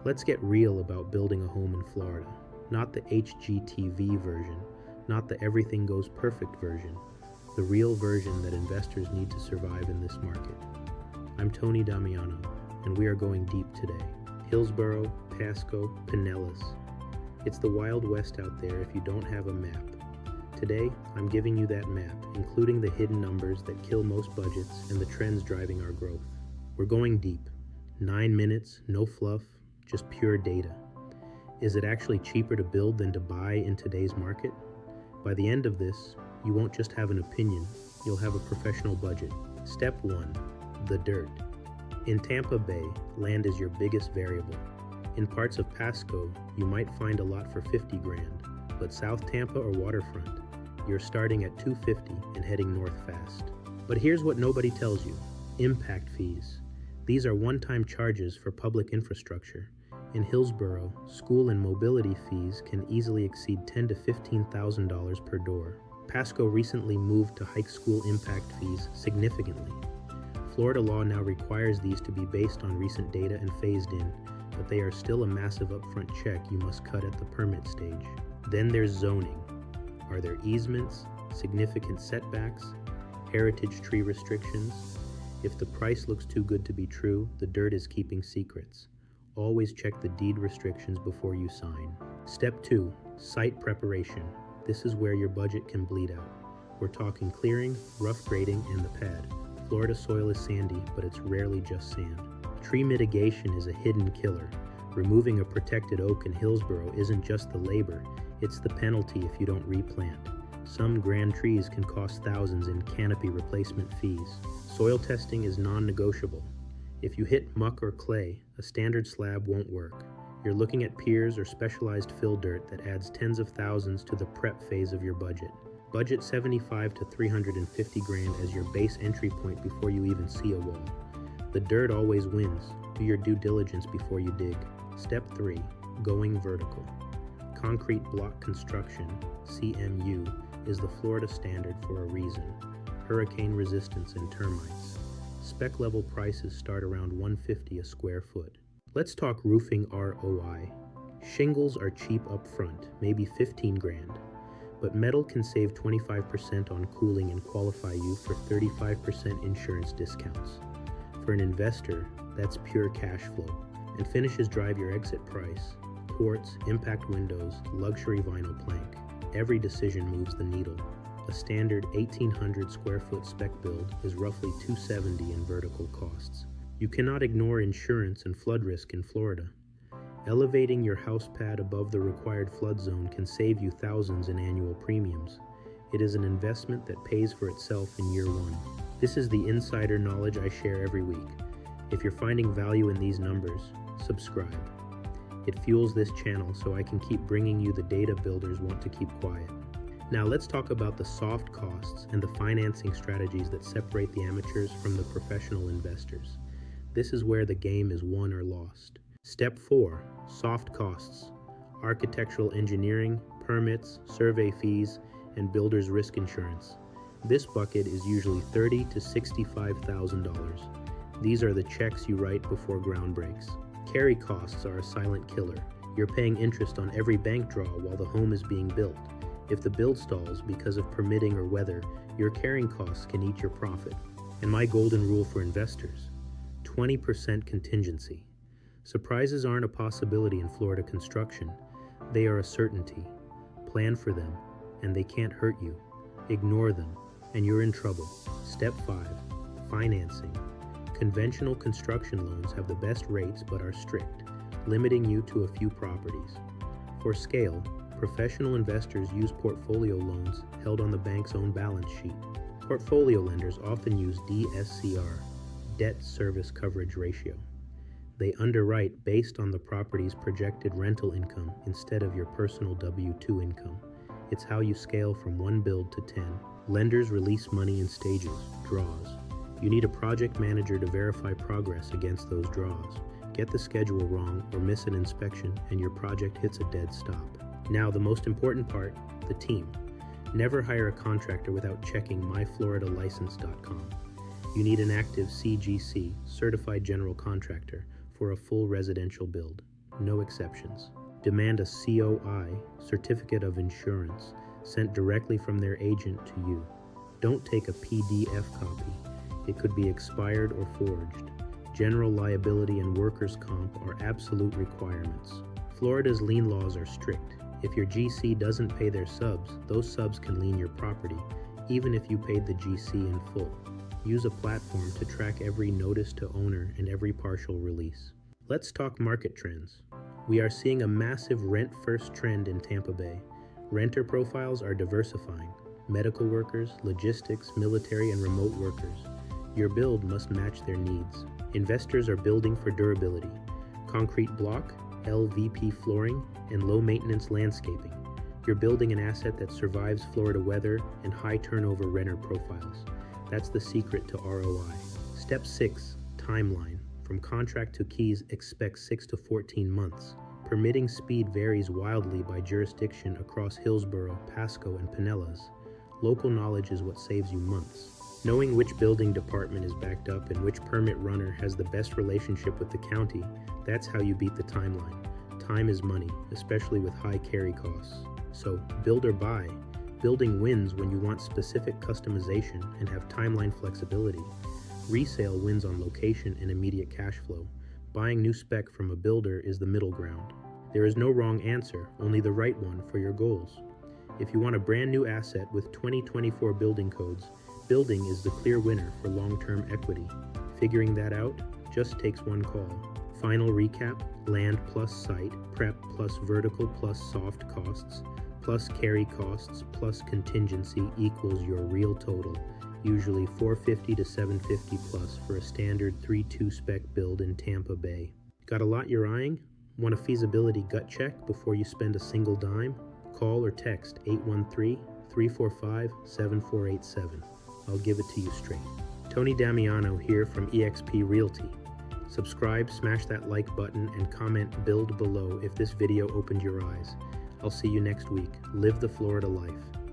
Let's get real about building a home in Florida. Not the HGTV version, not the everything goes perfect version, the real version that investors need to survive in this market. I'm Tony Damiano, and we are going deep today. Hillsborough, Pasco, Pinellas. It's the Wild West out there if you don't have a map. Today, I'm giving you that map, including the hidden numbers that kill most budgets and the trends driving our growth. We're going deep. 9 minutes, no fluff, just pure data. Is it actually cheaper to build than to buy in today's market? By the end of this, you won't just have an opinion, you'll have a professional budget. Step 1, the dirt. In Tampa Bay, land is your biggest variable. In parts of Pasco, you might find a lot for 50 grand, but South Tampa or waterfront, you're starting at 250 and heading north fast. But here's what nobody tells you: impact fees. These are one-time charges for public infrastructure. In Hillsborough, school and mobility fees can easily exceed $10,000 to $15,000 per door. Pasco recently moved to hike school impact fees significantly. Florida law now requires these to be based on recent data and phased in, but they are still a massive upfront check you must cut at the permit stage. Then there's zoning. Are there easements, significant setbacks, heritage tree restrictions? If the price looks too good to be true, the dirt is keeping secrets. Always check the deed restrictions before you sign. Step 2, site preparation. This is where your budget can bleed out. We're talking clearing, rough grading, and the pad. Florida soil is sandy, but it's rarely just sand. Tree mitigation is a hidden killer. Removing a protected oak in Hillsborough isn't just the labor, it's the penalty if you don't replant. Some grand trees can cost thousands in canopy replacement fees. Soil testing is non-negotiable. If you hit muck or clay, a standard slab won't work. You're looking at piers or specialized fill dirt that adds tens of thousands to the prep phase of your budget. Budget 75 to 350 grand as your base entry point before you even see a wall. The dirt always wins. Do your due diligence before you dig. Step 3, going vertical. Concrete block construction, CMU, is the Florida standard for a reason. Hurricane resistance and termites. Spec level prices start around $150 a square foot. Let's talk roofing ROI. Shingles are cheap up front, maybe 15 grand. But metal can save 25% on cooling and qualify you for 35% insurance discounts. For an investor, that's pure cash flow. And finishes drive your exit price. Ports, impact windows, luxury vinyl plank. Every decision moves the needle. A standard 1,800 square foot spec build is roughly $270 in vertical costs. You cannot ignore insurance and flood risk in Florida. Elevating your house pad above the required flood zone can save you thousands in annual premiums. It is an investment that pays for itself in year one. This is the insider knowledge I share every week. If you're finding value in these numbers, subscribe. It fuels this channel so I can keep bringing you the data builders want to keep quiet. Now let's talk about the soft costs and the financing strategies that separate the amateurs from the professional investors. This is where the game is won or lost. Step 4, soft costs. Architectural engineering, permits, survey fees, and builder's risk insurance. This bucket is usually $30,000 to $65,000. These are the checks you write before ground breaks. Carry costs are a silent killer. You're paying interest on every bank draw while the home is being built. If the build stalls because of permitting or weather, your carrying costs can eat your profit. And my golden rule for investors: 20% contingency. Surprises aren't a possibility in Florida construction. They are a certainty. Plan for them, and they can't hurt you. Ignore them, and you're in trouble. Step 5, financing. Conventional construction loans have the best rates but are strict, limiting you to a few properties. For scale, professional investors use portfolio loans held on the bank's own balance sheet. Portfolio lenders often use DSCR, debt service coverage ratio. They underwrite based on the property's projected rental income instead of your personal W-2 income. It's how you scale from one build to 10. Lenders release money in stages, draws. You need a project manager to verify progress against those draws. Get the schedule wrong or miss an inspection and your project hits a dead stop. Now the most important part, the team. Never hire a contractor without checking myfloridalicense.com. You need an active CGC, Certified General Contractor, for a full residential build. no exceptions. Demand a COI, Certificate of Insurance, sent directly from their agent to you. Don't take a PDF copy. It could be expired or forged. General liability and workers' comp are absolute requirements. Florida's lien laws are strict. If your GC doesn't pay their subs, those subs can lien your property, even if you paid the GC in full. Use a platform to track every notice to owner and every partial release. Let's talk market trends. We are seeing a massive rent-first trend in Tampa Bay. Renter profiles are diversifying. Medical workers, logistics, military, and remote workers. Your build must match their needs. Investors are building for durability. Concrete block, LVP flooring, and low-maintenance landscaping. You're building an asset that survives Florida weather and high-turnover renter profiles. That's the secret to ROI. Step 6, timeline. From contract to keys, expect 6 to 14 months. Permitting speed varies wildly by jurisdiction across Hillsborough, Pasco, and Pinellas. Local knowledge is what saves you months. Knowing which building department is backed up and which permit runner has the best relationship with the county, that's how you beat the timeline. Time is money, especially with high carry costs. So, build or buy. Building wins when you want specific customization and have timeline flexibility. Resale wins on location and immediate cash flow. Buying new spec from a builder is the middle ground. There is no wrong answer, only the right one for your goals. If you want a brand new asset with 2024 building codes, building is the clear winner for long-term equity. Figuring that out just takes one call. Final recap: land plus site, prep plus vertical plus soft costs, plus carry costs plus contingency equals your real total, usually $450 to $750 plus for a standard 3-2 spec build in Tampa Bay. Got a lot you're eyeing? Want a feasibility gut check before you spend a single dime? Call or text 813-345-7487. I'll give it to you straight. Tony Damiano here from eXp Realty. Subscribe, smash that like button, and comment build below if this video opened your eyes. I'll see you next week. Live the Florida life.